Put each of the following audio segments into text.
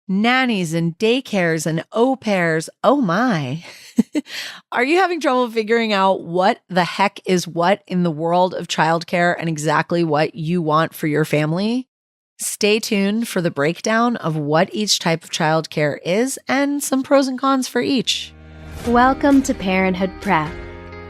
nannies and daycares and au pairs. Oh my. Are you having trouble figuring out what the heck is what in the world of childcare and exactly what you want for your family? Stay tuned for the breakdown of what each type of childcare is and some pros and cons for each. Welcome to Parenthood Prep,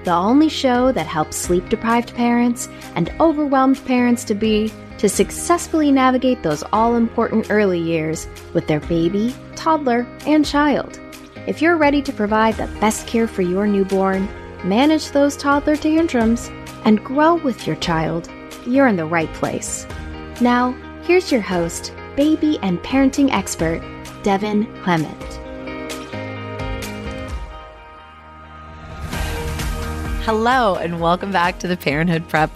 the only show that helps sleep-deprived parents and overwhelmed parents-to-be to successfully navigate those all-important early years with their baby, toddler, and child. If you're ready to provide the best care for your newborn, manage those toddler tantrums, and grow with your child, you're in the right place. Now, here's your host, baby and parenting expert, Devin Clement. Hello, and welcome back to the Parenthood Prep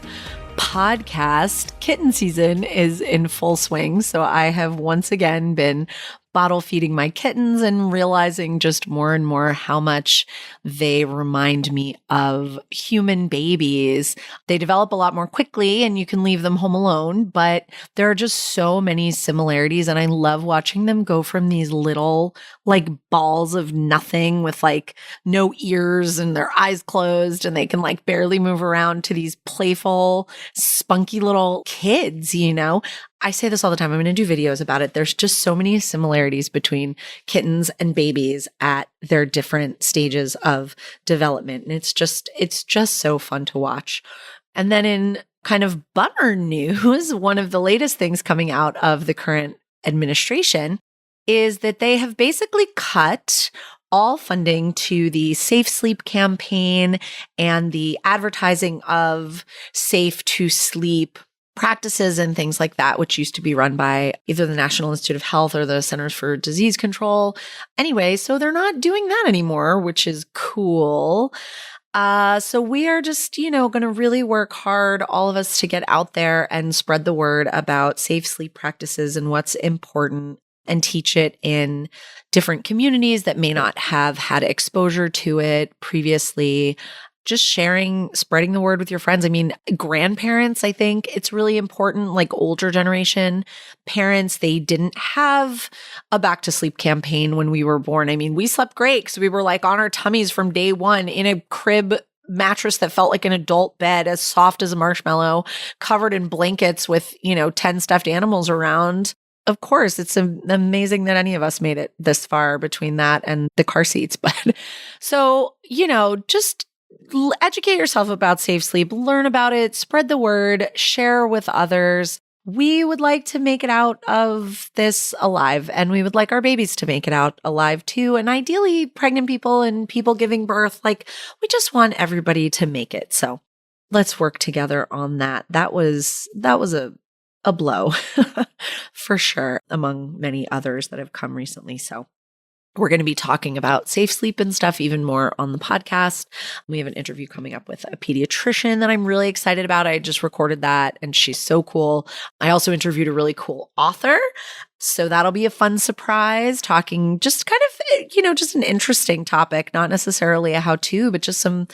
podcast. Kitten season is in full swing, so I have once again been bottle feeding my kittens and realizing just more and more how much they remind me of human babies. They develop a lot more quickly and you can leave them home alone, but there are just so many similarities, and I love watching them go from these little like balls of nothing with like no ears and their eyes closed and they can like barely move around to these playful, spunky little kids, you know? I say this all the time. I'm going to do videos about it. There's just so many similarities between kittens and babies at their different stages of development. And it's just so fun to watch. And then in kind of bummer news, one of the latest things coming out of the current administration is that they have basically cut all funding to the Safe Sleep campaign and the advertising of safe to sleep practices and things like that, which used to be run by either the National Institute of Health or the Centers for Disease Control. Anyway, so they're not doing that anymore, which is cool. So we are just, going to really work hard, all of us, to get out there and spread the word about safe sleep practices and what's important, and teach it in different communities that may not have had exposure to it previously. Just sharing, spreading the word with your friends. I mean, grandparents, I think it's really important, like older generation parents, they didn't have a back to sleep campaign when we were born. I mean, we slept great because we were like on our tummies from day one in a crib mattress that felt like an adult bed, as soft as a marshmallow, covered in blankets with, 10 stuffed animals around. Of course, it's amazing that any of us made it this far between that and the car seats. But so, just educate yourself about safe sleep, learn about it, spread the word, share with others. We would like to make it out of this alive, and we would like our babies to make it out alive too. And ideally, pregnant people and people giving birth, we just want everybody to make it. So let's work together on that. That was a blow for sure, among many others that have come recently. So we're going to be talking about safe sleep and stuff even more on the podcast. We have an interview coming up with a pediatrician that I'm really excited about. I just recorded that and she's so cool. I also interviewed a really cool author. So that'll be a fun surprise, talking just kind of, just an interesting topic, not necessarily a how-to, but just some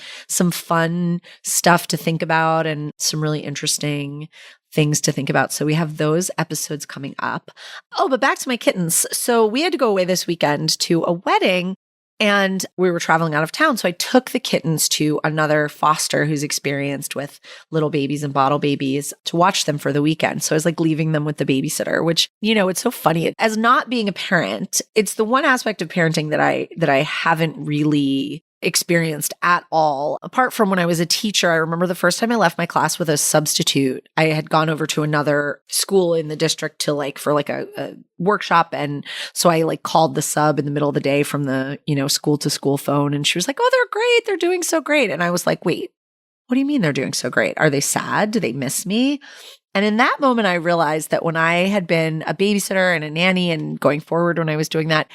fun stuff to think about and some really interesting things to think about. So we have those episodes coming up. Oh, but back to my kittens. So we had to go away this weekend to a wedding and we were traveling out of town. So I took the kittens to another foster who's experienced with little babies and bottle babies to watch them for the weekend. So I was leaving them with the babysitter, which, it's so funny. As not being a parent, it's the one aspect of parenting that I haven't really experienced at all. Apart from when I was a teacher, I remember the first time I left my class with a substitute. I had gone over to another school in the district to for a workshop. And so I called the sub in the middle of the day from the, school to school phone. And she was like, "Oh, they're great. They're doing so great." And I was like, "Wait, what do you mean they're doing so great? Are they sad? Do they miss me?" And in that moment, I realized that when I had been a babysitter and a nanny, and going forward when I was doing that,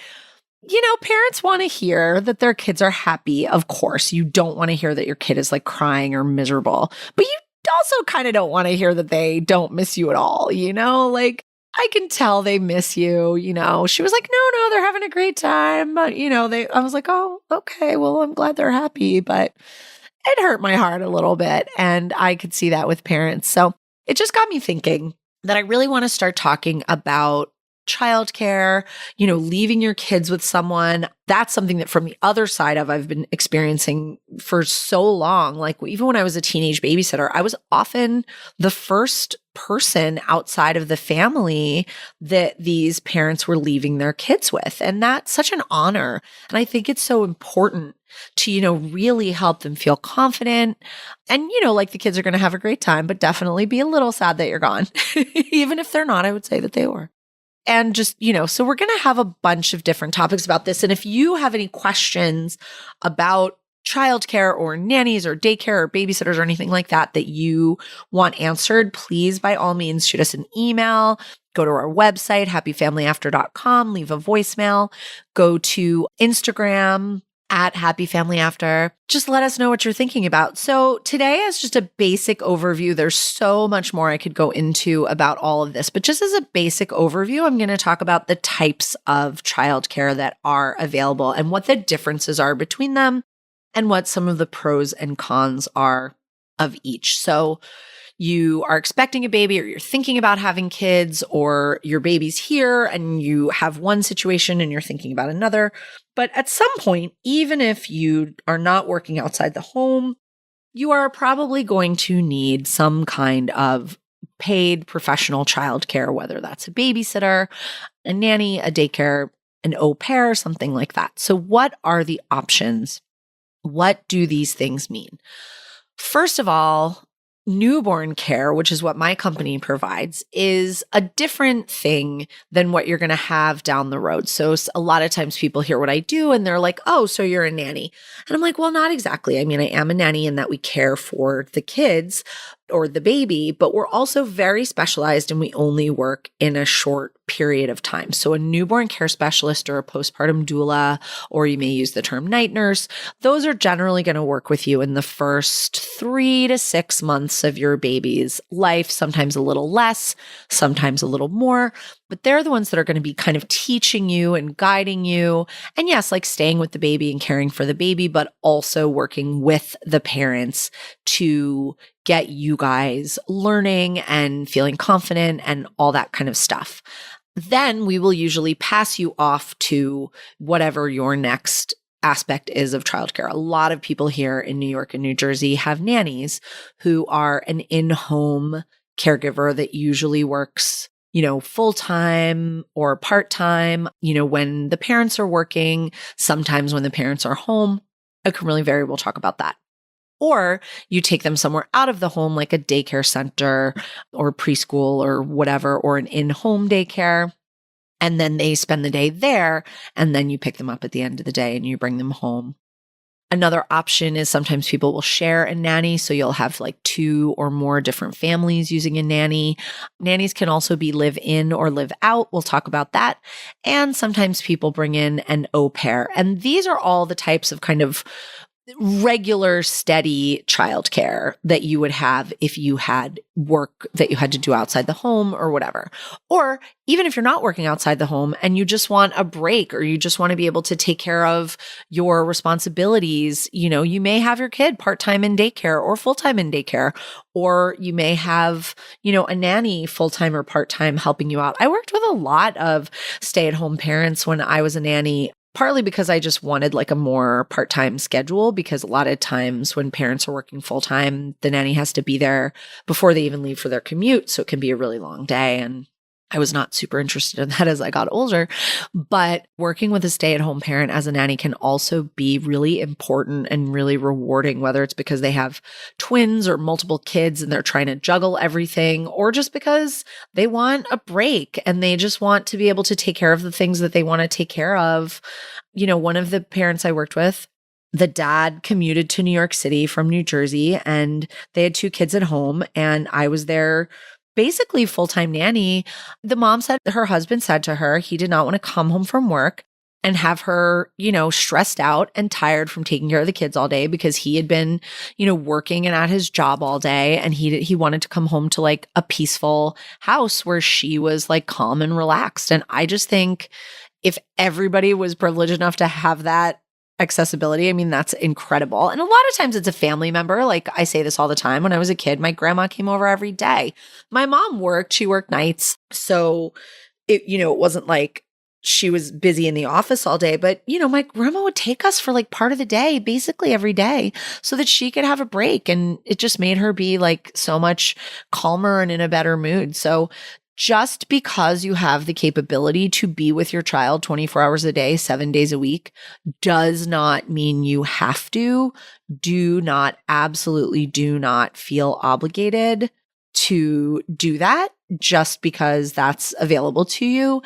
parents want to hear that their kids are happy. Of course, you don't want to hear that your kid is crying or miserable, but you also kind of don't want to hear that they don't miss you at all. I can tell they miss you. She was like, no, they're having a great time. But, I was like, oh, okay, well, I'm glad they're happy, but it hurt my heart a little bit. And I could see that with parents. So it just got me thinking that I really want to start talking about childcare, leaving your kids with someone. That's something that from the other side of I've been experiencing for so long. Like even when I was a teenage babysitter, I was often the first person outside of the family that these parents were leaving their kids with. And that's such an honor. And I think it's so important to, really help them feel confident. And, like the kids are going to have a great time, but definitely be a little sad that you're gone. Even if they're not, I would say that they were. And just, so we're going to have a bunch of different topics about this. And if you have any questions about childcare or nannies or daycare or babysitters or anything like that that you want answered, please, by all means, shoot us an email. Go to our website, happyfamilyafter.com, leave a voicemail, go to Instagram at Happy Family After. Just let us know what you're thinking about. So today is just a basic overview. There's so much more I could go into about all of this, but just as a basic overview, I'm going to talk about the types of childcare that are available and what the differences are between them and what some of the pros and cons are of each. So you are expecting a baby or you're thinking about having kids or your baby's here and you have one situation and you're thinking about another. But at some point, even if you are not working outside the home, you are probably going to need some kind of paid professional childcare, whether that's a babysitter, a nanny, a daycare, an au pair, something like that. So what are the options? What do these things mean? First of all, newborn care, which is what my company provides, is a different thing than what you're going to have down the road. So a lot of times people hear what I do and they're like, oh, so you're a nanny. And I'm like, well, not exactly. I mean, I am a nanny in that we care for the kids or the baby, but we're also very specialized and we only work in a short period of time. So a newborn care specialist or a postpartum doula, or you may use the term night nurse, those are generally going to work with you in the first 3 to 6 months of your baby's life, sometimes a little less, sometimes a little more, but they're the ones that are going to be kind of teaching you and guiding you. And yes, like staying with the baby and caring for the baby, but also working with the parents to get you guys learning and feeling confident and all that kind of stuff. Then we will usually pass you off to whatever your next aspect is of childcare. A lot of people here in New York and New Jersey have nannies who are an in-home caregiver that usually works, full-time or part-time, when the parents are working, sometimes when the parents are home. It can really vary. We'll talk about that. Or you take them somewhere out of the home, like a daycare center or preschool or whatever, or an in-home daycare. And then they spend the day there. And then you pick them up at the end of the day and you bring them home. Another option is sometimes people will share a nanny. So you'll have like 2 or more different families using a nanny. Nannies can also be live in or live out. We'll talk about that. And sometimes people bring in an au pair. And these are all the types of kind of regular, steady childcare that you would have if you had work that you had to do outside the home or whatever. Or even if you're not working outside the home and you just want a break or you just want to be able to take care of your responsibilities, you may have your kid part-time in daycare or full-time in daycare, or you may have, a nanny full-time or part-time helping you out. I worked with a lot of stay-at-home parents when I was a nanny. Partly because I just wanted like a more part-time schedule, because a lot of times when parents are working full-time, the nanny has to be there before they even leave for their commute. So it can be a really long day. And I was not super interested in that as I got older. But working with a stay-at-home parent as a nanny can also be really important and really rewarding, whether it's because they have twins or multiple kids and they're trying to juggle everything, or just because they want a break and they just want to be able to take care of the things that they want to take care of. One of the parents I worked with, the dad commuted to New York City from New Jersey and they had 2 kids at home, and I was there basically full-time nanny. The mom said her husband said to her he did not want to come home from work and have her, stressed out and tired from taking care of the kids all day, because he had been, working and at his job all day. And he wanted to come home to like a peaceful house where she was like calm and relaxed. And I just think if everybody was privileged enough to have that accessibility, I mean, that's incredible. And a lot of times it's a family member. Like I say this all the time. When I was a kid, my grandma came over every day. My mom worked, she worked nights. So it wasn't like she was busy in the office all day, but my grandma would take us for like part of the day, basically every day, so that she could have a break. And it just made her be like so much calmer and in a better mood. So just because you have the capability to be with your child 24 hours a day, 7 days a week, does not mean you have to. Absolutely do not feel obligated to do that just because that's available to you.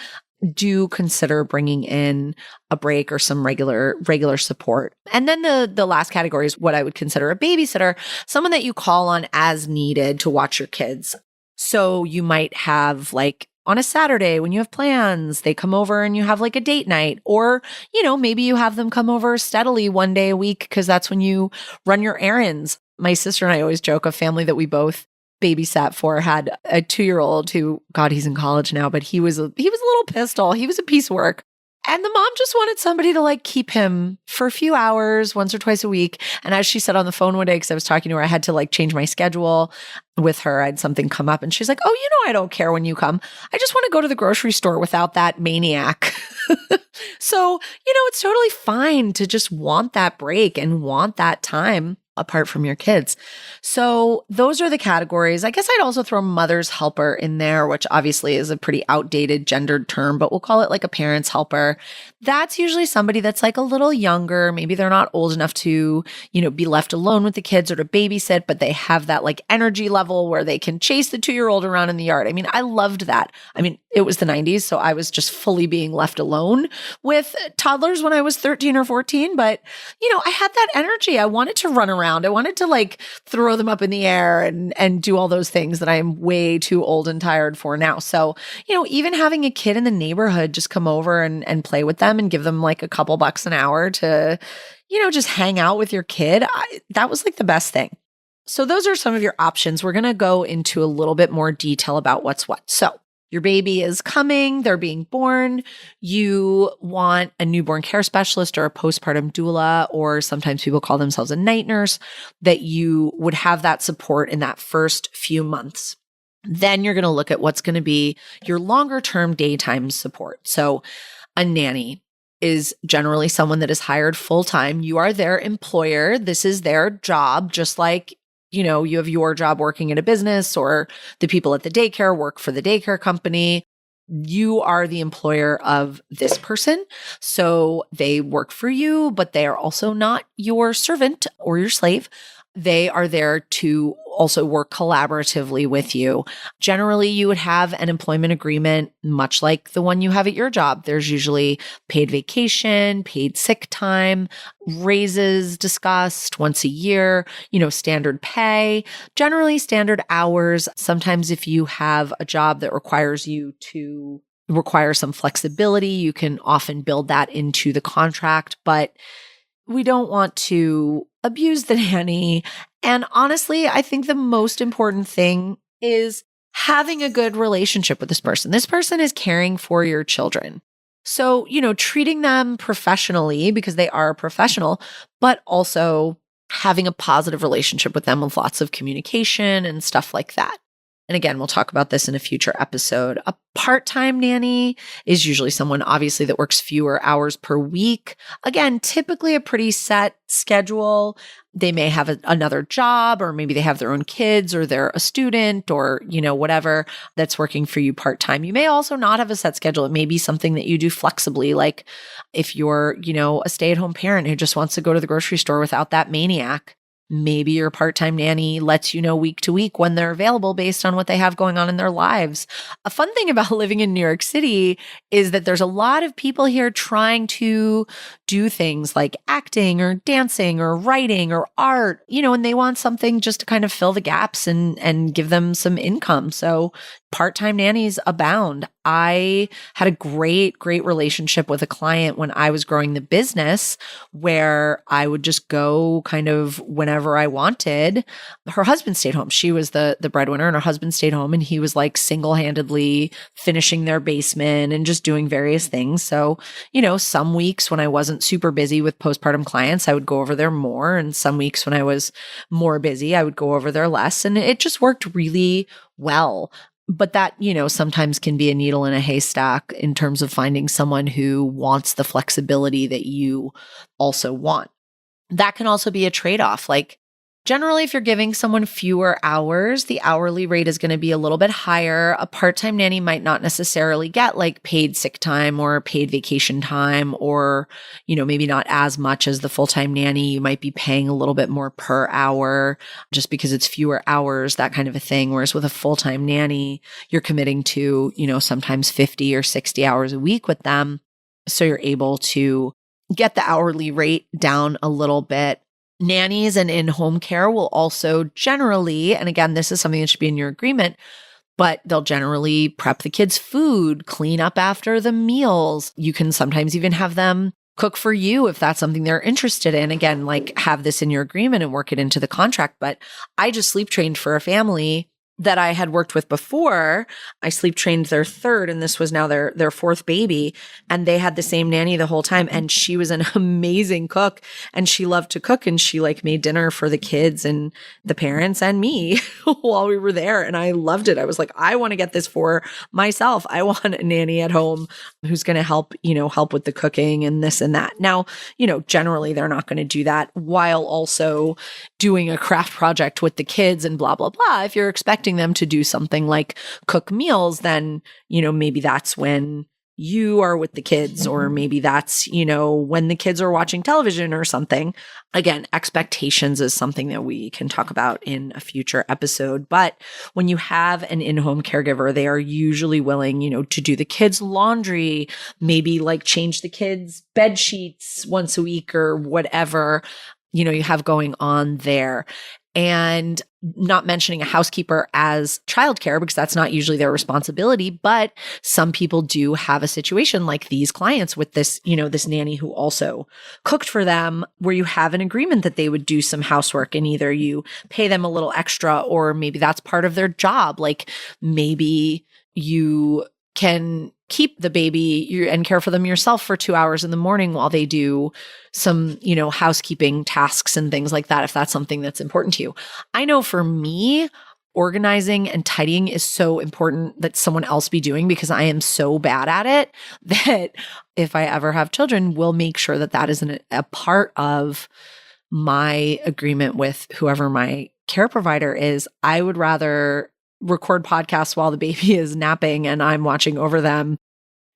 Do consider bringing in a break or some regular support. And then the last category is what I would consider a babysitter, someone that you call on as needed to watch your kids. So you might have like on a Saturday when you have plans, they come over and you have like a date night, or, maybe you have them come over steadily one day a week because that's when you run your errands. My sister and I always joke, a family that we both babysat for had a 2-year-old who, God, he's in college now, but he was a little pistol. He was a piece of work. And the mom just wanted somebody to like keep him for a few hours, once or twice a week. And as she said on the phone one day, because I was talking to her, I had to like change my schedule with her. I had something come up and she's like, oh, I don't care when you come. I just want to go to the grocery store without that maniac. So, it's totally fine to just want that break and want that time apart from your kids. So those are the categories. I guess I'd also throw mother's helper in there, which obviously is a pretty outdated gendered term, but we'll call it like a parent's helper. That's usually somebody that's like a little younger. Maybe they're not old enough to, be left alone with the kids or to babysit, but they have that like energy level where they can chase the 2-year-old around in the yard. I mean, I loved that. I mean, it was the 90s, so I was just fully being left alone with toddlers when I was 13 or 14. But, I had that energy. I wanted to run around. I wanted to like throw them up in the air and do all those things that I am way too old and tired for now. So, even having a kid in the neighborhood just come over and play with them and give them like a couple bucks an hour to, just hang out with your kid, that was like the best thing. So those are some of your options. We're going to go into a little bit more detail about what's what. So your baby is coming, they're being born. You want a newborn care specialist or a postpartum doula, or sometimes people call themselves a night nurse, that you would have that support in that first few months. Then you're going to look at what's going to be your longer term daytime support. So a nanny is generally someone that is hired full time. You are their employer. This is their job, just like you have your job working at a business, or the people at the daycare work for the daycare company. You are the employer of this person. So they work for you, but they are also not your servant or your slave. They are there to also work collaboratively with you. Generally, you would have an employment agreement, much like the one you have at your job. There's usually paid vacation, paid sick time, raises discussed once a year, standard pay, generally standard hours. Sometimes if you have a job that requires you to require some flexibility, you can often build that into the contract, but we don't want to abuse the nanny. And honestly, I think the most important thing is having a good relationship with this person. This person is caring for your children. So, treating them professionally because they are a professional, but also having a positive relationship with them with lots of communication and stuff like that. And again, we'll talk about this in a future episode. A part-time nanny is usually someone, obviously, that works fewer hours per week. Again, typically a pretty set schedule. They may have another job, or maybe they have their own kids, or they're a student, or, whatever that's working for you part-time. You may also not have a set schedule. It may be something that you do flexibly. Like if you're, a stay-at-home parent who just wants to go to the grocery store without that maniac, maybe your part-time nanny lets you know week to week when they're available based on what they have going on in their lives. A fun thing about living in New York City is that there's a lot of people here trying to do things like acting or dancing or writing or art, and they want something just to kind of fill the gaps and give them some income. So part-time nannies abound. I had a great relationship with a client when I was growing the business, where I would just go kind of whenever I wanted. Her husband stayed home. She was the breadwinner, and her husband stayed home, and he was like single-handedly finishing their basement and just doing various things. So, some weeks when I wasn't super busy with postpartum clients, I would go over there more. And some weeks when I was more busy, I would go over there less. And it just worked really well. But that, sometimes can be a needle in a haystack in terms of finding someone who wants the flexibility that you also want. That can also be a trade-off. Like, generally, if you're giving someone fewer hours, the hourly rate is going to be a little bit higher. A part-time nanny might not necessarily get like paid sick time or paid vacation time, or, maybe not as much as the full-time nanny. You might be paying a little bit more per hour just because it's fewer hours, that kind of a thing. Whereas with a full-time nanny, you're committing to, sometimes 50 or 60 hours a week with them. So you're able to get the hourly rate down a little bit. Nannies and in-home care will also generally, and again, this is something that should be in your agreement, but they'll generally prep the kids' food, clean up after the meals. You can sometimes even have them cook for you if that's something they're interested in. Again, like, have this in your agreement and work it into the contract. But I just sleep trained for a family that I had worked with before. I sleep trained their third, and this was now their fourth baby. And they had the same nanny the whole time. And she was an amazing cook, and she loved to cook. And she like made dinner for the kids and the parents and me while we were there. And I loved it. I was like, I want to get this for myself. I want a nanny at home who's going to help with the cooking and this and that. Now, generally they're not going to do that while also doing a craft project with the kids and blah, blah, blah. If you're expecting them to do something like cook meals, then, maybe that's when you are with the kids, or maybe that's, when the kids are watching television or something. Again, expectations is something that we can talk about in a future episode. But when you have an in-home caregiver, they are usually willing, to do the kids' laundry, maybe like change the kids' bed sheets once a week or whatever, you have going on there. And not mentioning a housekeeper as childcare, because that's not usually their responsibility. But some people do have a situation like these clients with this, this nanny who also cooked for them, where you have an agreement that they would do some housework, and either you pay them a little extra, or maybe that's part of their job. Like, maybe you can keep the baby and care for them yourself for 2 hours in the morning while they do some, housekeeping tasks and things like that, if that's something that's important to you. I know for me, organizing and tidying is so important that someone else be doing, because I am so bad at it that if I ever have children, we'll make sure that that isn't a part of my agreement with whoever my care provider is. I would rather record podcasts while the baby is napping and I'm watching over them,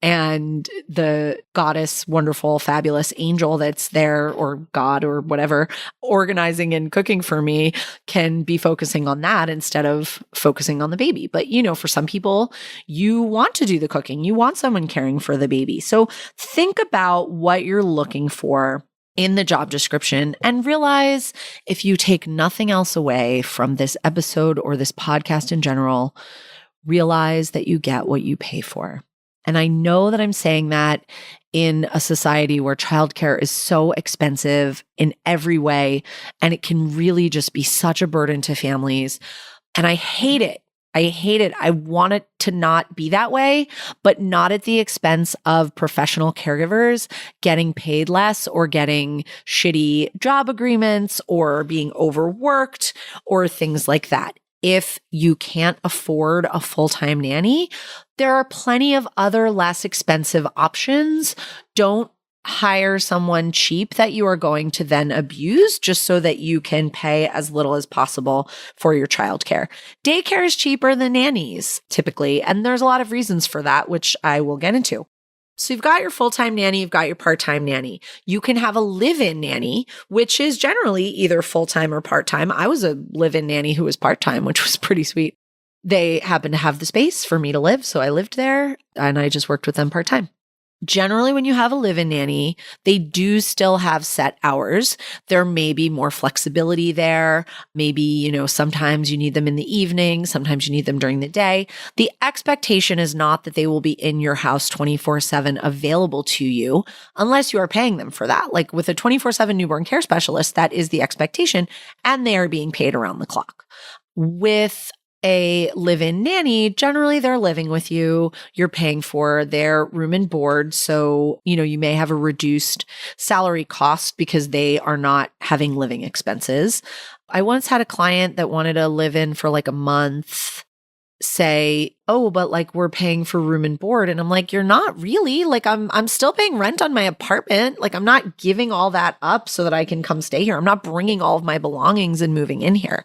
and the goddess, wonderful, fabulous angel that's there, or God or whatever, organizing and cooking for me, can be focusing on that instead of focusing on the baby. But, for some people, you want to do the cooking. You want someone caring for the baby. So think about what you're looking for in the job description, and realize, if you take nothing else away from this episode or this podcast in general, realize that you get what you pay for. And I know that I'm saying that in a society where childcare is so expensive in every way, and it can really just be such a burden to families. And I hate it. I want it to not be that way, but not at the expense of professional caregivers getting paid less, or getting shitty job agreements, or being overworked, or things like that. If you can't afford a full-time nanny, there are plenty of other less expensive options. Don't hire someone cheap that you are going to then abuse just so that you can pay as little as possible for your childcare. Daycare is cheaper than nannies typically, and there's a lot of reasons for that, which I will get into. So you've got your full-time nanny, you've got your part-time nanny. You can have a live-in nanny, which is generally either full-time or part-time. I was a live-in nanny who was part-time, which was pretty sweet. They happened to have the space for me to live, so I lived there, and I just worked with them part-time. Generally, when you have a live-in nanny, they do still have set hours. There may be more flexibility there. Maybe, sometimes you need them in the evening, sometimes you need them during the day. The expectation is not that they will be in your house 24/7 available to you, unless you are paying them for that. Like with a 24/7 newborn care specialist, that is the expectation, and they are being paid around the clock. With a live-in nanny, generally they're living with you. You're paying for their room and board. So, you may have a reduced salary cost because they are not having living expenses. I once had a client that wanted to live in for like a month. say, oh, but like we're paying for room and board. And I'm like, you're not really. Like I'm still paying rent on my apartment. Like I'm not giving all that up so that I can come stay here. I'm not bringing all of my belongings and moving in here.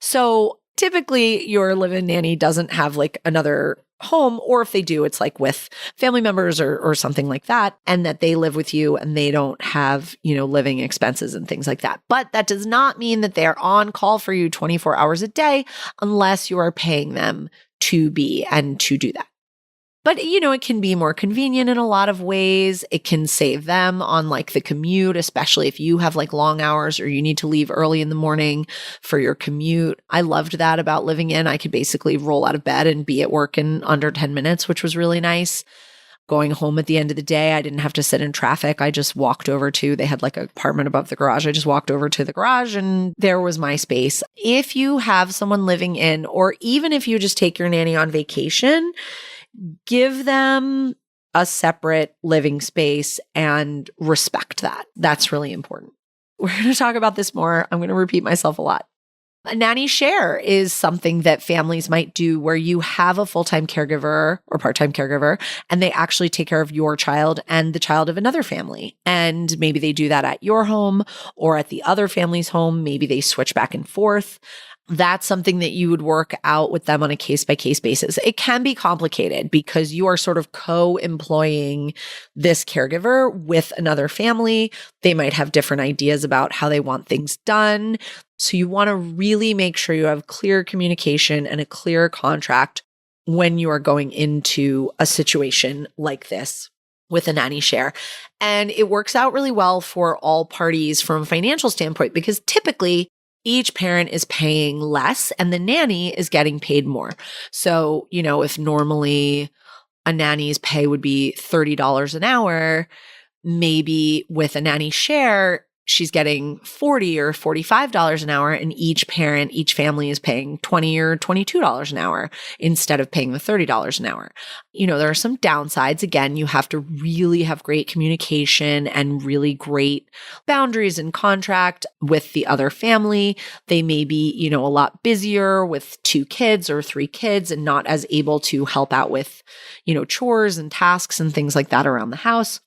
So typically your live-in nanny doesn't have like another home, or if they do, it's like with family members or something like that, and that they live with you and they don't have, living expenses and things like that. But that does not mean that they're on call for you 24 hours a day unless you are paying them to be and to do that. But, it can be more convenient in a lot of ways. It can save them on like the commute, especially if you have like long hours or you need to leave early in the morning for your commute. I loved that about living in. I could basically roll out of bed and be at work in under 10 minutes, which was really nice. Going home at the end of the day, I didn't have to sit in traffic. I just walked over they had like an apartment above the garage. I just walked over to the garage and there was my space. If you have someone living in, or even if you just take your nanny on vacation, give them a separate living space and respect that. That's really important. We're going to talk about this more. I'm going to repeat myself a lot. A nanny share is something that families might do where you have a full-time caregiver or part-time caregiver, and they actually take care of your child and the child of another family. And maybe they do that at your home or at the other family's home. Maybe they switch back and forth. That's something that you would work out with them on a case-by-case basis. It can be complicated because you are sort of co-employing this caregiver with another family. They might have different ideas about how they want things done. So you want to really make sure you have clear communication and a clear contract when you are going into a situation like this with a nanny share. And it works out really well for all parties from a financial standpoint because typically each parent is paying less and the nanny is getting paid more. So, if normally a nanny's pay would be $30 an hour, maybe with a nanny share, she's getting $40 or $45 an hour, and each family is paying $20 or $22 an hour instead of paying the $30 an hour. There are some downsides. Again, you have to really have great communication and really great boundaries and contract with the other family. They may be, a lot busier with 2 kids or 3 kids and not as able to help out with, chores and tasks and things like that around the house.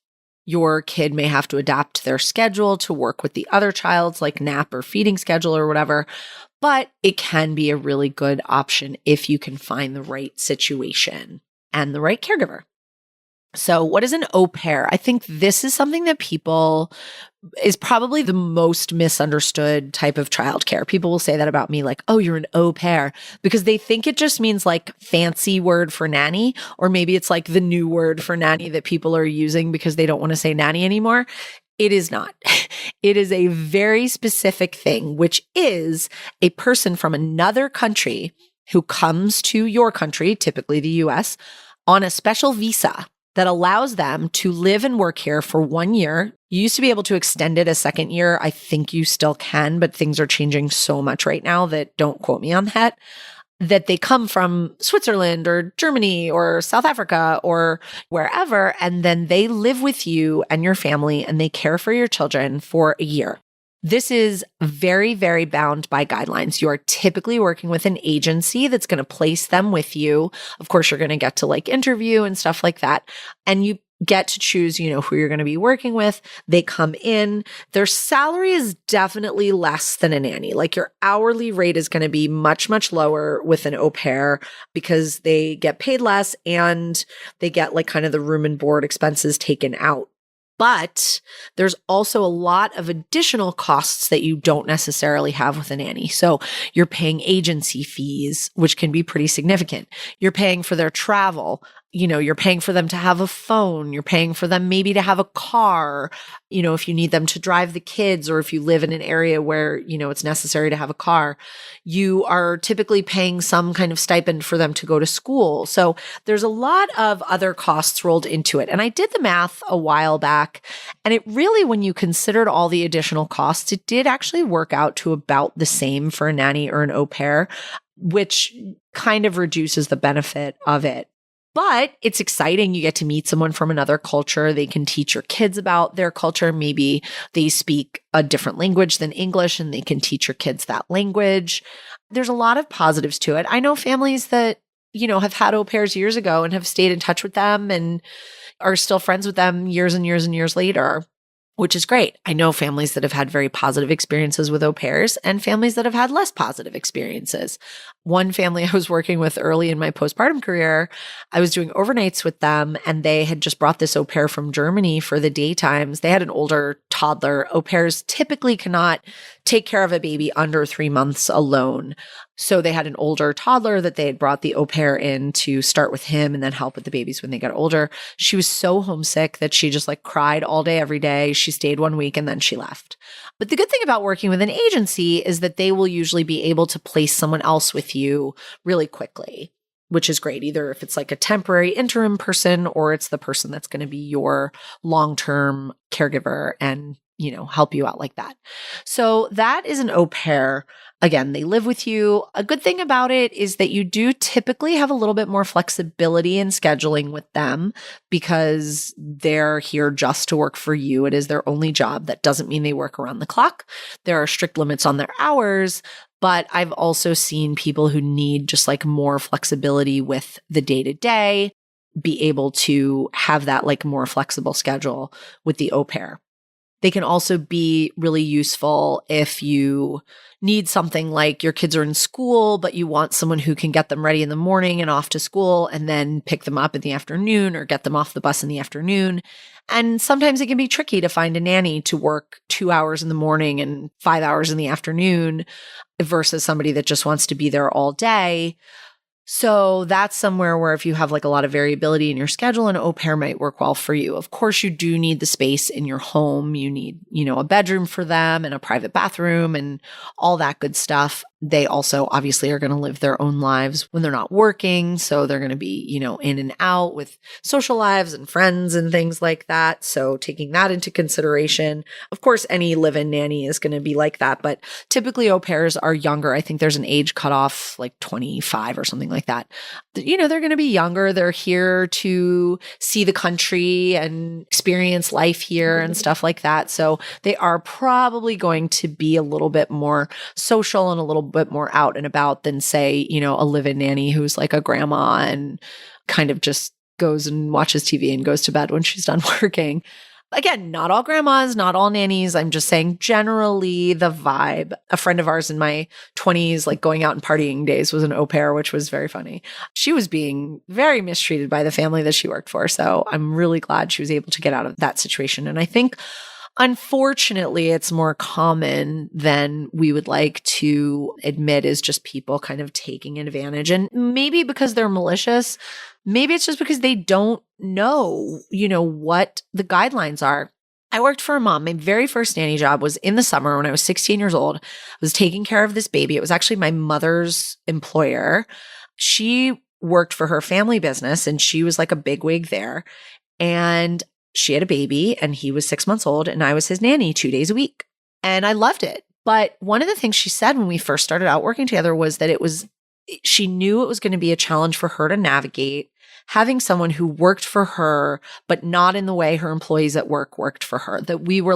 Your kid may have to adapt their schedule to work with the other child's like nap or feeding schedule or whatever, but it can be a really good option if you can find the right situation and the right caregiver. So what is an au pair? I think this is something that is probably the most misunderstood type of childcare. People will say that about me, like, oh, you're an au pair, because they think it just means like fancy word for nanny, or maybe it's like the new word for nanny that people are using because they don't want to say nanny anymore. It is not. It is a very specific thing, which is a person from another country who comes to your country, typically the US, on a special visa that allows them to live and work here for 1 year. You used to be able to extend it a second year. I think you still can, but things are changing so much right now that don't quote me on that. That they come from Switzerland or Germany or South Africa or wherever, and then they live with you and your family and they care for your children for a year. This is very, very bound by guidelines. You are typically working with an agency that's going to place them with you. Of course, you're going to get to like interview and stuff like that. And you get to choose, who you're going to be working with. They come in. Their salary is definitely less than a nanny. Like your hourly rate is going to be much, much lower with an au pair because they get paid less and they get like kind of the room and board expenses taken out. But there's also a lot of additional costs that you don't necessarily have with a nanny. So you're paying agency fees, which can be pretty significant. You're paying for their travel. You're paying for them to have a phone. You're paying for them maybe to have a car, if you need them to drive the kids, or if you live in an area where, it's necessary to have a car. You are typically paying some kind of stipend for them to go to school. So there's a lot of other costs rolled into it. And I did the math a while back, and it really, when you considered all the additional costs, it did actually work out to about the same for a nanny or an au pair, which kind of reduces the benefit of it. But it's exciting. You get to meet someone from another culture. They can teach your kids about their culture. Maybe they speak a different language than English and they can teach your kids that language. There's a lot of positives to it. I know families that, have had au pairs years ago and have stayed in touch with them and are still friends with them years and years and years later, which is great. I know families that have had very positive experiences with au pairs and families that have had less positive experiences. One family I was working with early in my postpartum career, I was doing overnights with them, and they had just brought this au pair from Germany for the daytimes. They had an older toddler. Au pairs typically cannot take care of a baby under 3 months alone. So they had an older toddler that they had brought the au pair in to start with him and then help with the babies when they got older. She was so homesick that she just cried all day, every day. She stayed 1 week and then she left. But the good thing about working with an agency is that they will usually be able to place someone else with you really quickly, which is great. Either if it's a temporary interim person or it's the person that's going to be your long-term caregiver and, help you out like that. So that is an au pair. Again, they live with you. A good thing about it is that you do typically have a little bit more flexibility in scheduling with them because they're here just to work for you. It is their only job. That doesn't mean they work around the clock. There are strict limits on their hours, but I've also seen people who need just more flexibility with the day-to-day be able to have that more flexible schedule with the au pair. They can also be really useful if you need something like your kids are in school, but you want someone who can get them ready in the morning and off to school and then pick them up in the afternoon or get them off the bus in the afternoon. And sometimes it can be tricky to find a nanny to work 2 hours in the morning and 5 hours in the afternoon versus somebody that just wants to be there all day. So that's somewhere where if you have a lot of variability in your schedule, an au pair might work well for you. Of course, you do need the space in your home. You need, a bedroom for them and a private bathroom and all that good stuff. They also obviously are going to live their own lives when they're not working. So they're going to be, in and out with social lives and friends and things like that. So taking that into consideration. Of course, any live-in nanny is going to be like that, but typically au pairs are younger. I think there's an age cutoff, 25 or something like that. They're going to be younger. They're here to see the country and experience life here and stuff like that. So they are probably going to be a little bit more social and a little bit more out and about than say, a live-in nanny who's a grandma and kind of just goes and watches TV and goes to bed when she's done working. Again, not all grandmas, not all nannies. I'm just saying generally the vibe. A friend of ours in my 20s, going out and partying days, was an au pair, which was very funny. She was being very mistreated by the family that she worked for. So I'm really glad she was able to get out of that situation. And I think unfortunately, it's more common than we would like to admit is just people kind of taking advantage. And maybe because they're malicious, maybe it's just because they don't know, what the guidelines are. I worked for a mom. My very first nanny job was in the summer when I was 16 years old. I was taking care of this baby. It was actually my mother's employer. She worked for her family business and she was a bigwig there. And she had a baby and he was 6 months old and I was his nanny 2 days a week. And I loved it. But one of the things she said when we first started out working together was that she knew it was going to be a challenge for her to navigate having someone who worked for her, but not in the way her employees at work worked for her. That we were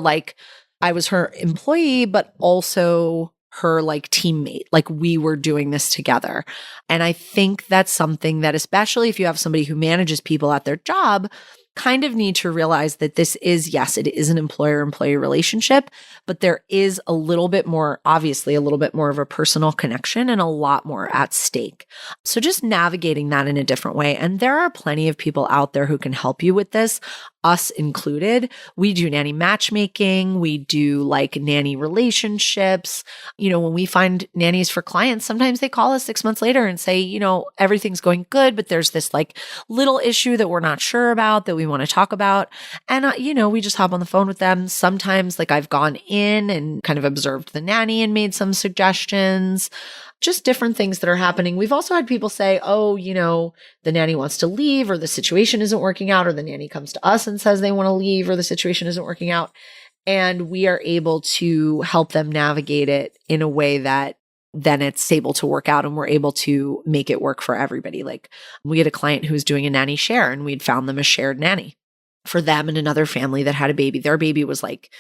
I was her employee, but also her teammate, we were doing this together. And I think that's something that, especially if you have somebody who manages people at their job, kind of need to realize that this is, yes, it is an employer-employee relationship, but there is obviously a little bit more of a personal connection and a lot more at stake. So just navigating that in a different way. And there are plenty of people out there who can help you with this, us included. We do nanny matchmaking. We do nanny relationships. When we find nannies for clients, sometimes they call us 6 months later and say, everything's going good, but there's this little issue that we're not sure about that we want to talk about. And, we just hop on the phone with them. Sometimes I've gone in and kind of observed the nanny and made some suggestions. Just different things that are happening. We've also had people say, oh, the nanny wants to leave or the situation isn't working out, or the nanny comes to us and says they want to leave or the situation isn't working out. And we are able to help them navigate it in a way that then it's able to work out and we're able to make it work for everybody. We had a client who was doing a nanny share and we'd found them a shared nanny. for them and another family that had a baby. Their baby was like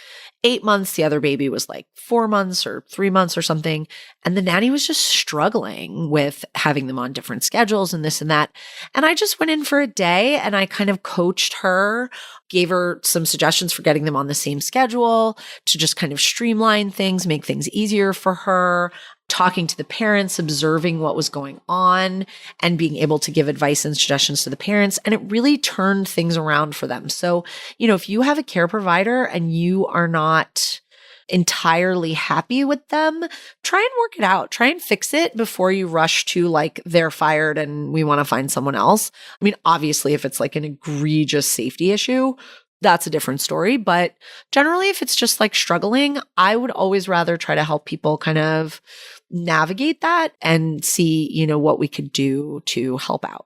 8 months. The other baby was like 4 months or 3 months or something. And the nanny was just struggling with having them on different schedules and this and that. And I just went in for a day and I kind of coached her, gave her some suggestions for getting them on the same schedule to just kind of streamline things, make things easier for her, talking to the parents, observing what was going on, and being able to give advice and suggestions to the parents. And it really turned things around for them. So, if you have a care provider and you are not entirely happy with them, try and work it out. Try and fix it before you rush to like, they're fired and we want to find someone else. I mean, obviously, if it's like an egregious safety issue, that's a different story. But generally, if it's just like struggling, I would always rather try to help people kind of navigate that and see, what we could do to help out.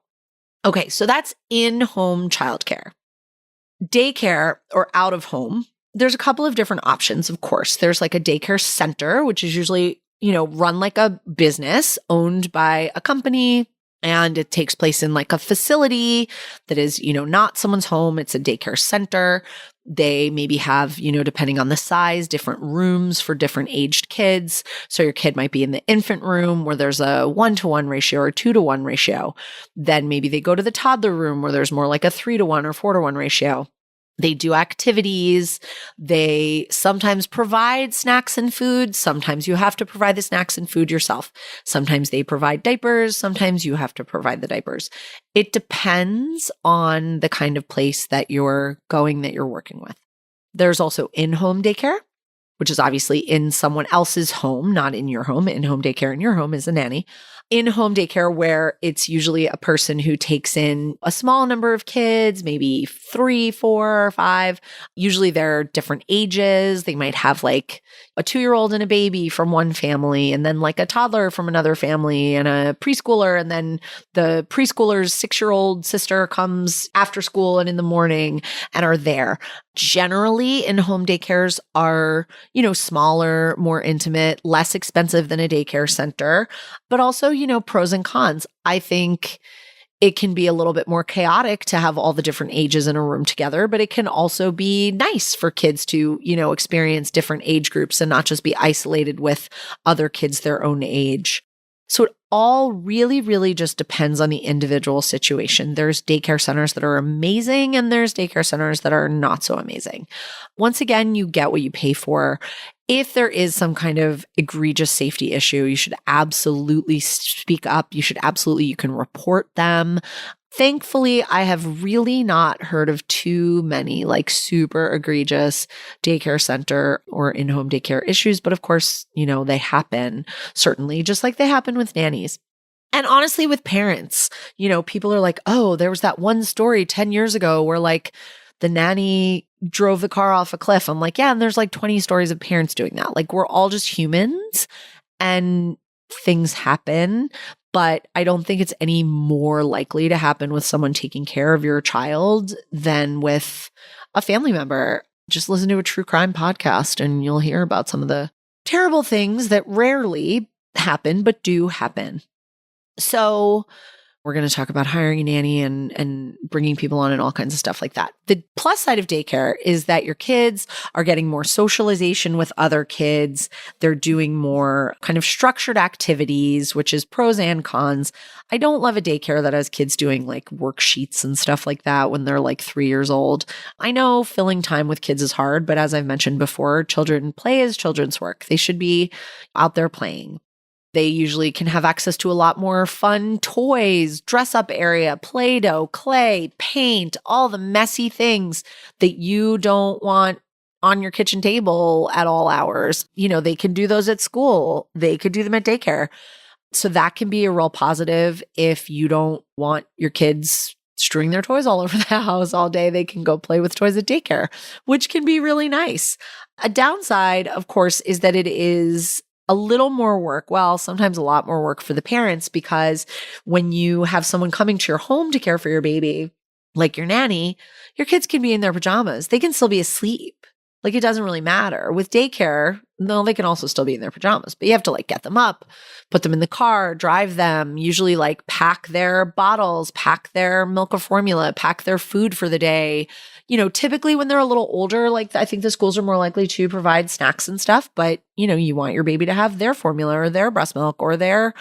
Okay, so that's in-home childcare. Daycare or out of home, there's a couple of different options, of course. There's like a daycare center, which is usually, run like a business owned by a company. And it takes place in like a facility that is, not someone's home. It's a daycare center. They maybe have, depending on the size, different rooms for different aged kids. So your kid might be in the infant room where there's a 1-to-1 ratio or 2-to-1 ratio. Then maybe they go to the toddler room where there's more like a 3-to-1 or 4-to-1 ratio. They do activities. They sometimes provide snacks and food. Sometimes you have to provide the snacks and food yourself. Sometimes they provide diapers. Sometimes you have to provide the diapers. It depends on the kind of place that you're going, that you're working with. There's also in-home daycare, which is obviously in someone else's home, not in your home. In-home daycare in your home is a nanny. In-home daycare where it's usually a person who takes in a small number of kids, maybe 3, 4, 5. Usually they're different ages. They might have like a 2-year-old and a baby from one family, and then like a toddler from another family, and a preschooler. And then the preschooler's 6-year-old sister comes after school and in the morning and are there. Generally, in-home daycares are, smaller, more intimate, less expensive than a daycare center, but also, pros and cons. I think it can be a little bit more chaotic to have all the different ages in a room together, but it can also be nice for kids to, experience different age groups and not just be isolated with other kids their own age. So it all really, really just depends on the individual situation. There's daycare centers that are amazing and there's daycare centers that are not so amazing. Once again, you get what you pay for. If there is some kind of egregious safety issue, you should absolutely speak up. You can report them. Thankfully, I have really not heard of too many like super egregious daycare center or in-home daycare issues. But of course, they happen, certainly, just like they happen with nannies. And honestly, with parents, people are like, oh, there was that one story 10 years ago where like the nanny drove the car off a cliff. I'm like, yeah, and there's like 20 stories of parents doing that. Like, we're all just humans and things happen. But I don't think it's any more likely to happen with someone taking care of your child than with a family member. Just listen to a true crime podcast and you'll hear about some of the terrible things that rarely happen, but do happen. So we're going to talk about hiring a nanny and bringing people on and all kinds of stuff like that. The plus side of daycare is that your kids are getting more socialization with other kids. They're doing more kind of structured activities, which is pros and cons. I don't love a daycare that has kids doing like worksheets and stuff like that when they're like 3 years old. I know filling time with kids is hard, but as I've mentioned before, children play is children's work. They should be out there playing. They usually can have access to a lot more fun toys, dress up area, Play-Doh, clay, paint, all the messy things that you don't want on your kitchen table at all hours. They can do those at school. They could do them at daycare. So that can be a real positive. If you don't want your kids strewing their toys all over the house all day, they can go play with toys at daycare, which can be really nice. A downside, of course, is that it is a little more work. Well, sometimes a lot more work for the parents, because when you have someone coming to your home to care for your baby, like your nanny, your kids can be in their pajamas. They can still be asleep. Like, it doesn't really matter. With daycare, no, they can also still be in their pajamas, but you have to like get them up, put them in the car, drive them, usually like pack their bottles, pack their milk or formula, pack their food for the day. typically when they're a little older, like I think the schools are more likely to provide snacks and stuff, but you want your baby to have their formula or their breast milk or their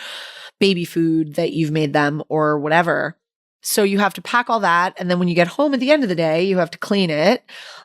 baby food that you've made them or whatever. So you have to pack all that. And then when you get home at the end of the day, you have to clean it,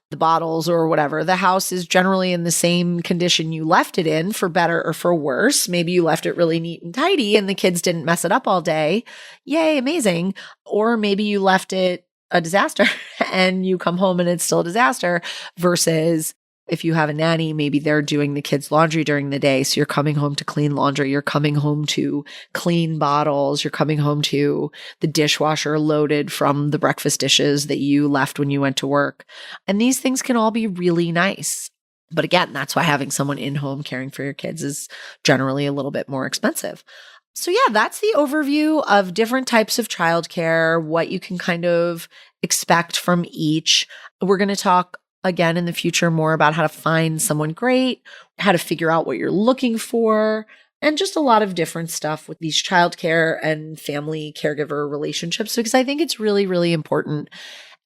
the bottles or whatever. The house is generally in the same condition you left it in, for better or for worse. Maybe you left it really neat and tidy and the kids didn't mess it up all day. Yay, amazing. Or maybe you left it a disaster and you come home and it's still a disaster, versus if you have a nanny, maybe they're doing the kids' laundry during the day. So you're coming home to clean laundry. You're coming home to clean bottles. You're coming home to the dishwasher loaded from the breakfast dishes that you left when you went to work. And these things can all be really nice. But again, that's why having someone in home caring for your kids is generally a little bit more expensive. So yeah, that's the overview of different types of childcare, what you can kind of expect from each. We're going to talk again in the future more about how to find someone great, how to figure out what you're looking for, and just a lot of different stuff with these childcare and family caregiver relationships, because I think it's really, really important.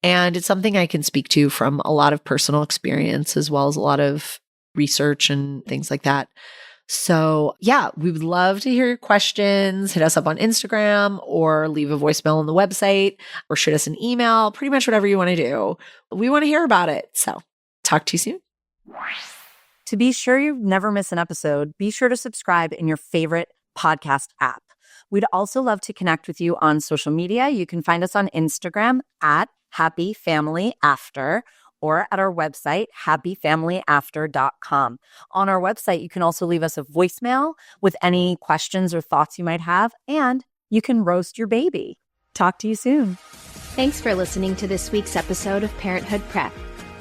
And it's something I can speak to from a lot of personal experience, as well as a lot of research and things like that. So yeah, we would love to hear your questions. Hit us up on Instagram or leave a voicemail on the website or shoot us an email, pretty much whatever you want to do. We want to hear about it. So talk to you soon. To be sure you never miss an episode, be sure to subscribe in your favorite podcast app. We'd also love to connect with you on social media. You can find us on Instagram at Happy Family After, or at our website, happyfamilyafter.com. On our website, you can also leave us a voicemail with any questions or thoughts you might have, and you can roast your baby. Talk to you soon. Thanks for listening to this week's episode of Parenthood Prep.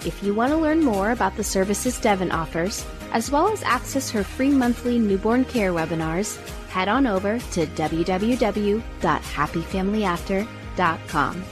If you want to learn more about the services Devin offers, as well as access her free monthly newborn care webinars, head on over to www.happyfamilyafter.com.